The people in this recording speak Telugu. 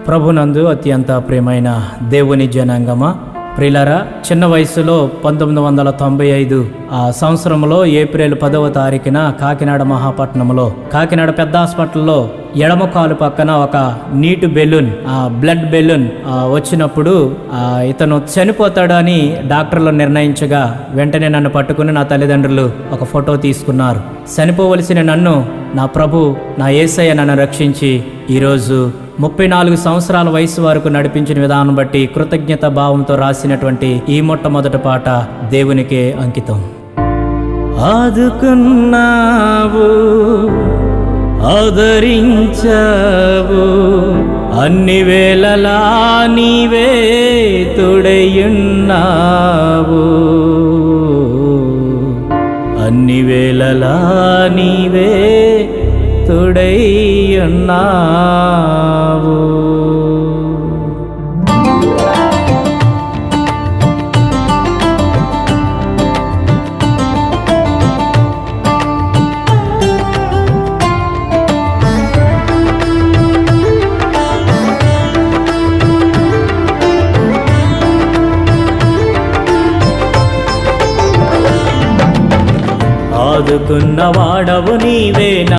ప్రభునందు అత్యంత ప్రియమైన దేవుని జనాంగమా, ప్రియులారా, చిన్న వయసులో 1995 ఆ సంవత్సరంలో ఏప్రిల్ 10వ తారీఖున కాకినాడ మహాపట్నంలో కాకినాడ పెద్ద హాస్పిటల్లో ఎడమ కాలు పక్కన ఒక నీటి బెలూన్, బ్లడ్ బెలూన్ వచ్చినప్పుడు ఇతను చనిపోతాడు అని డాక్టర్లు నిర్ణయించగా వెంటనే నన్ను పట్టుకుని నా తల్లిదండ్రులు ఒక ఫోటో తీసుకున్నారు. చనిపోవలసిన నన్ను నా ప్రభు, నా యేసయ్య నన్ను రక్షించి ఈరోజు 34 సంవత్సరాల వయసు వరకు నడిపించిన విధానం బట్టి కృతజ్ఞత భావంతో రాసినటువంటి ఈ మొట్టమొదటి పాట దేవునికే అంకితం. ఆదుకున్నావు, ఆదరించావు, అన్ని వేళలా నీవే తోడయ్యున్నావు, అన్ని వేళలా నీవే తోడయ్యున్నావు. ఆదుకున్న వాడవు నీవే.